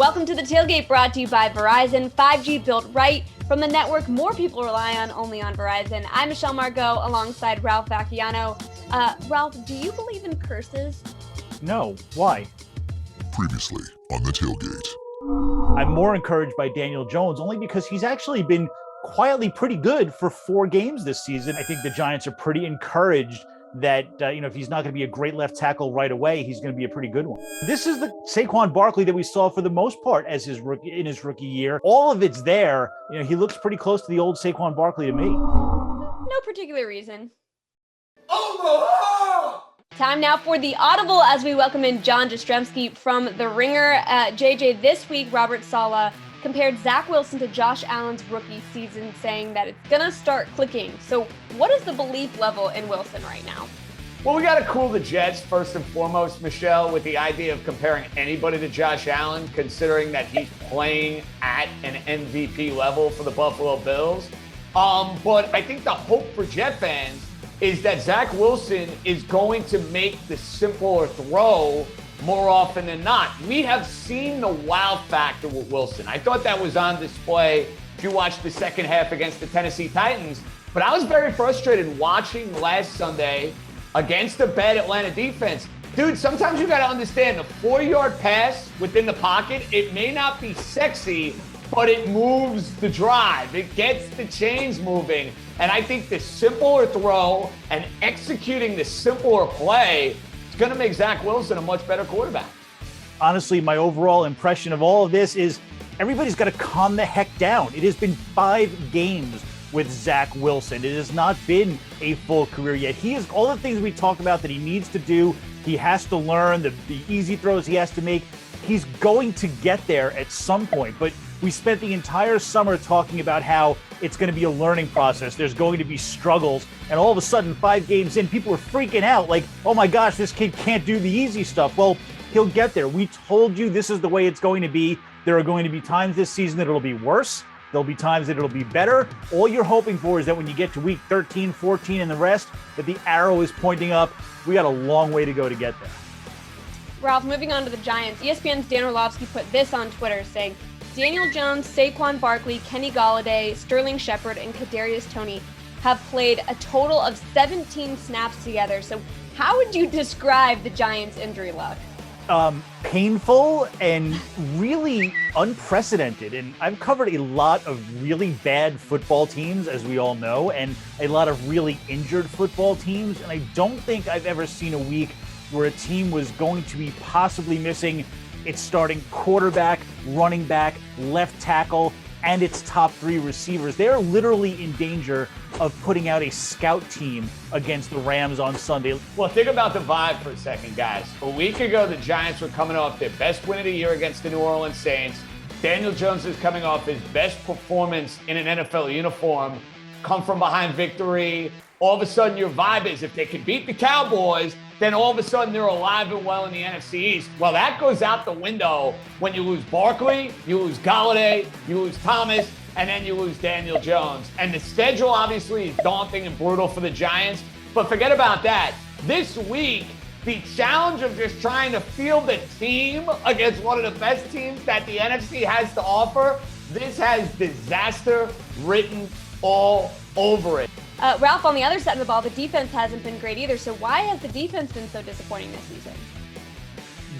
Welcome to the Tailgate, brought to you by Verizon. 5G built right from the network more people rely on, only on Verizon. I'm Michelle Margot alongside Ralph Vacchiano. Ralph, do you believe in curses? No. Why? Previously on the Tailgate. I'm more encouraged by Daniel Jones only because he's actually been quietly pretty good for 4 games this season. I think the Giants are pretty encouraged that, if he's not going to be a great left tackle right away, he's going to be a pretty good one. This is the Saquon Barkley that we saw for the most part as his rookie year. All of it's there. He looks pretty close to the old Saquon Barkley to me. No particular reason. Time now for the Audible as we welcome in John Jastrzemski from The Ringer. JJ, this week, Robert Saleh compared Zach Wilson to Josh Allen's rookie season, saying that it's going to start clicking. So what is the belief level in Wilson right now? Well, we got to cool the Jets first and foremost, Michelle, with the idea of comparing anybody to Josh Allen, considering that he's playing at an MVP level for the Buffalo Bills. But I think the hope for Jet fans is that Zach Wilson is going to make the simpler throw more often than not. We have seen the wow factor with Wilson. I thought that was on display if you watched the second half against the Tennessee Titans. But I was very frustrated watching last Sunday against the bad Atlanta defense. Dude, sometimes you got to understand the 4-yard pass within the pocket, it may not be sexy, but it moves the drive. It gets the chains moving. And I think the simpler throw and executing the simpler play is going to make Zach Wilson a much better quarterback. Honestly, my overall impression of all of this is everybody's got to calm the heck down. It has been 5 games with Zach Wilson. It has not been a full career yet. He is all the things we talked about that he needs to do. He has to learn the easy throws he has to make. He's going to get there at some point, but we spent the entire summer talking about how it's going to be a learning process. There's going to be struggles. And all of a sudden, 5 games in, people are freaking out like, oh my gosh, this kid can't do the easy stuff. Well, he'll get there. We told you this is the way it's going to be. There are going to be times this season that it'll be worse. There'll be times that it'll be better. All you're hoping for is that when you get to week 13, 14, and the rest, that the arrow is pointing up. We got a long way to go to get there. Ralph, moving on to the Giants, ESPN's Dan Orlovsky put this on Twitter saying, Daniel Jones, Saquon Barkley, Kenny Golladay, Sterling Shepard, and Kadarius Toney have played a total of 17 snaps together. So how would you describe the Giants' injury luck? Painful and really unprecedented. And I've covered a lot of really bad football teams, as we all know, and a lot of really injured football teams. And I don't think I've ever seen a week where a team was going to be possibly missing its starting quarterback, running back, left tackle, and its top 3 receivers. They are literally in danger of putting out a scout team against the Rams on Sunday. Well, think about the vibe for a second, guys. A week ago, the Giants were coming off their best win of the year against the New Orleans Saints. Daniel Jones is coming off his best performance in an NFL uniform, come from behind victory. All of a sudden, your vibe is if they can beat the Cowboys, then all of a sudden they're alive and well in the NFC East. Well, that goes out the window when you lose Barkley, you lose Golladay, you lose Thomas, and then you lose Daniel Jones. And the schedule obviously is daunting and brutal for the Giants, but forget about that. This week, the challenge of just trying to field a team against one of the best teams that the NFC has to offer, this has disaster written all over it. Ralph, on the other side of the ball, the defense hasn't been great either. So why has the defense been so disappointing this season?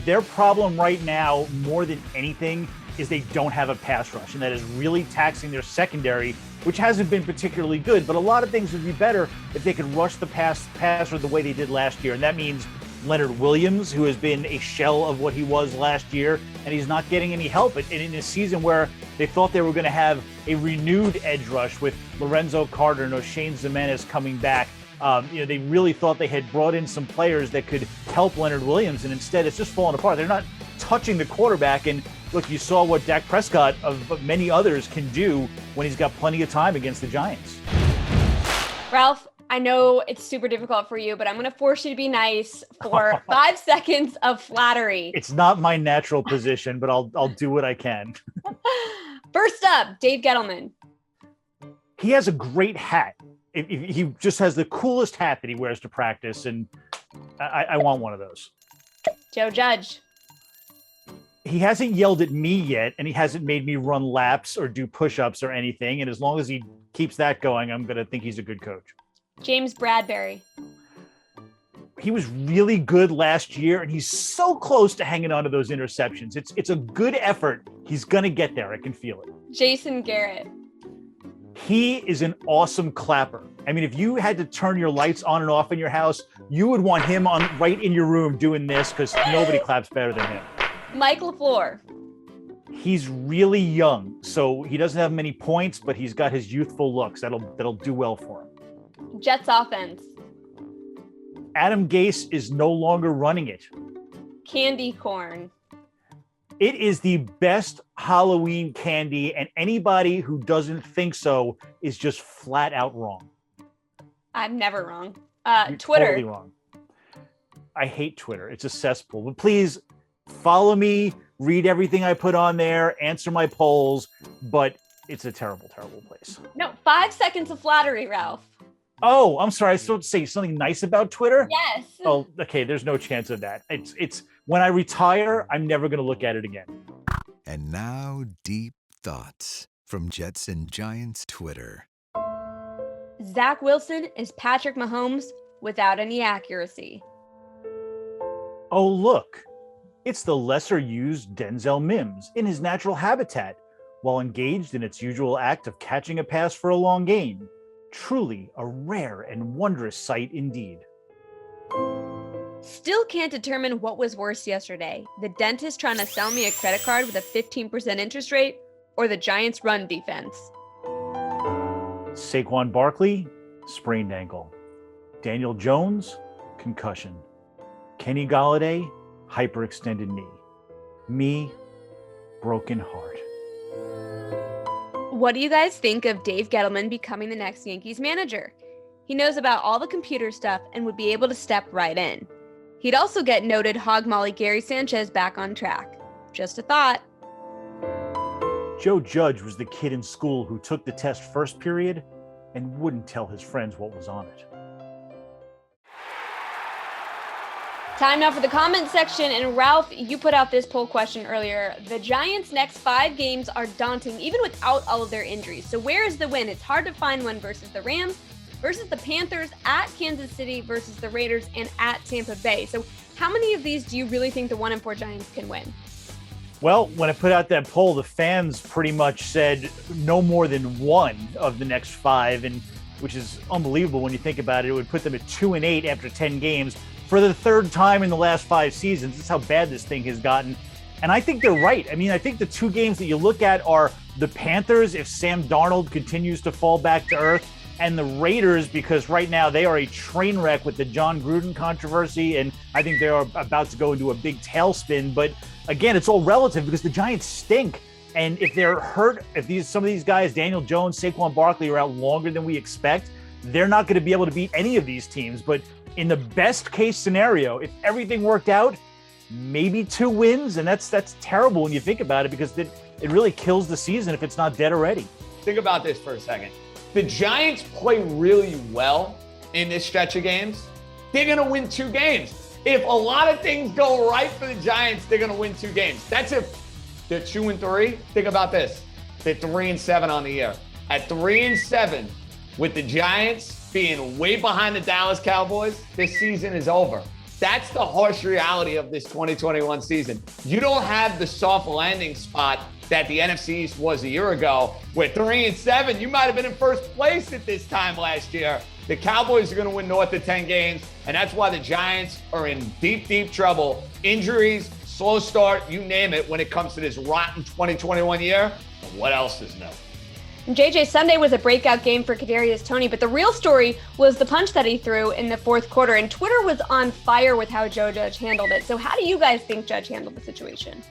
Their problem right now, more than anything, is they don't have a pass rush, and that is really taxing their secondary, which hasn't been particularly good. But a lot of things would be better if they could rush the passer the way they did last year, and that means Leonard Williams, who has been a shell of what he was last year, and he's not getting any help. And in a season where they thought they were going to have a renewed edge rush with Lorenzo Carter and O'Shane Ximenez coming back, they really thought they had brought in some players that could help Leonard Williams, and instead it's just falling apart. They're not touching the quarterback. And look, you saw what Dak Prescott of many others can do when he's got plenty of time against the Giants. Ralph, I know it's super difficult for you, but I'm going to force you to be nice for 5 seconds of flattery. It's not my natural position, but I'll do what I can. First up, Dave Gettleman. He has a great hat. He just has the coolest hat that he wears to practice, and I want one of those. Joe Judge. he hasn't yelled at me yet, and he hasn't made me run laps or do push-ups or anything. And as long as he keeps that going, I'm going to think he's a good coach. James Bradbury. He was really good last year, and he's so close to hanging on to those interceptions. It's a good effort. He's going to get there. I can feel it. Jason Garrett. He is an awesome clapper. I mean, if you had to turn your lights on and off in your house, you would want him on right in your room doing this because nobody claps better than him. Mike LaFleur. He's really young, so he doesn't have many points, but he's got his youthful looks. That'll do well for him. Jets offense. Adam Gase is no longer running it. Candy corn. It is the best Halloween candy, and anybody who doesn't think so is just flat out wrong. I'm never wrong. You're Twitter. Totally wrong. I hate Twitter. It's a cesspool. But please follow me, read everything I put on there, answer my polls, but it's a terrible, terrible place. No, 5 seconds of flattery, Ralph. Oh, I'm sorry. I was supposed to say something nice about Twitter? Yes. Oh, okay. There's no chance of that. It's when I retire, I'm never going to look at it again. And now, deep thoughts from Jets and Giants Twitter. Zach Wilson is Patrick Mahomes without any accuracy. Oh, look. It's the lesser used Denzel Mims in his natural habitat while engaged in its usual act of catching a pass for a long gain. Truly a rare and wondrous sight indeed. Still can't determine what was worse yesterday. The dentist trying to sell me a credit card with a 15% interest rate, or the Giants' run defense. Saquon Barkley, sprained ankle. Daniel Jones, concussion. Kenny Golladay, hyperextended knee. Me, broken heart. What do you guys think of Dave Gettleman becoming the next Yankees manager? He knows about all the computer stuff and would be able to step right in. He'd also get noted hog molly Gary Sanchez back on track. Just a thought. Joe Judge was the kid in school who took the test first period and wouldn't tell his friends what was on it. Time now for the comment section. And Ralph, you put out this poll question earlier. The Giants' next 5 games are daunting, even without all of their injuries. So where is the win? It's hard to find one versus the Rams, versus the Panthers, at Kansas City, versus the Raiders, and at Tampa Bay. So how many of these do you really think the 1-4 Giants can win? Well, when I put out that poll, the fans pretty much said no more than 1 of the next 5, and which is unbelievable when you think about it. It would put them at 2-8 after 10 games for the 3rd time in the last 5 seasons. That's how bad this thing has gotten. And I think they're right. I mean, I think the 2 games that you look at are the Panthers, if Sam Darnold continues to fall back to earth, and the Raiders, because right now they are a train wreck with the John Gruden controversy, and I think they are about to go into a big tailspin. But again, it's all relative because the Giants stink. And if they're hurt, if some of these guys, Daniel Jones, Saquon Barkley, are out longer than we expect, they're not going to be able to beat any of these teams. But in the best case scenario, if everything worked out, maybe 2 wins. And that's terrible when you think about it, because it really kills the season if it's not dead already. Think about this for a second. The Giants play really well in this stretch of games. They're going to win 2 games. If a lot of things go right for the Giants, they're going to win 2 games. That's if they're 2-3. Think about this. They're 3-7 on the year. At 3-7, with the Giants being way behind the Dallas Cowboys, this season is over. That's the harsh reality of this 2021 season. You don't have the soft landing spot that the NFC East was a year ago, where 3-7, you might have been in first place at this time last year. The Cowboys are going to win north of 10 games, and that's why the Giants are in deep, deep trouble. Injuries, slow start, you name it, when it comes to this rotten 2021 year. And what else is new? JJ, Sunday was a breakout game for Kadarius Toney, but the real story was the punch that he threw in the 4th quarter, and Twitter was on fire with how Joe Judge handled it. So how do you guys think Judge handled the situation?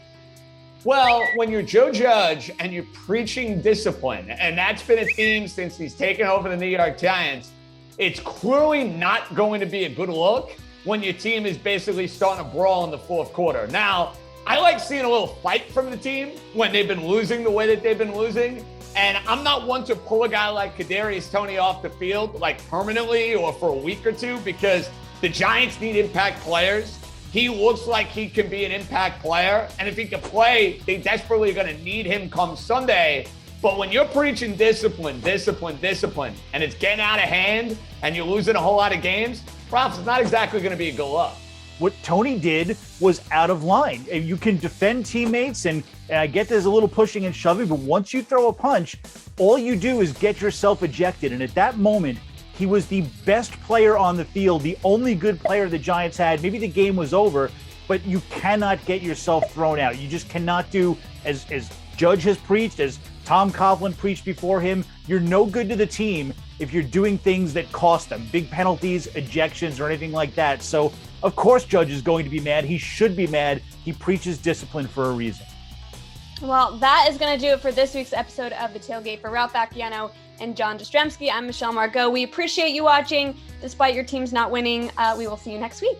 Well, when you're Joe Judge and you're preaching discipline, and that's been a theme since he's taken over the New York Giants, it's clearly not going to be a good look when your team is basically starting to brawl in the 4th quarter. Now, I like seeing a little fight from the team when they've been losing the way that they've been losing. And I'm not one to pull a guy like Kadarius Toney off the field, like permanently or for a week or 2, because the Giants need impact players. He looks like he can be an impact player. And if he can play, they desperately are going to need him come Sunday. But when you're preaching discipline, and it's getting out of hand and you're losing a whole lot of games, Ralph, it's not exactly going to be a good look. What Toney did was out of line. You can defend teammates, and I get there's a little pushing and shoving, but once you throw a punch, all you do is get yourself ejected. And at that moment, he was the best player on the field, the only good player the Giants had. Maybe the game was over, but you cannot get yourself thrown out. You just cannot do, as Judge has preached, as Tom Coughlin preached before him, you're no good to the team if you're doing things that cost them, big penalties, ejections, or anything like that. So, of course, Judge is going to be mad. He should be mad. He preaches discipline for a reason. Well, that is going to do it for this week's episode of The Tailgate. For Ralph Bacchiano and John Jastrzemski, I'm Michelle Margot. We appreciate you watching. Despite your teams not winning, we will see you next week.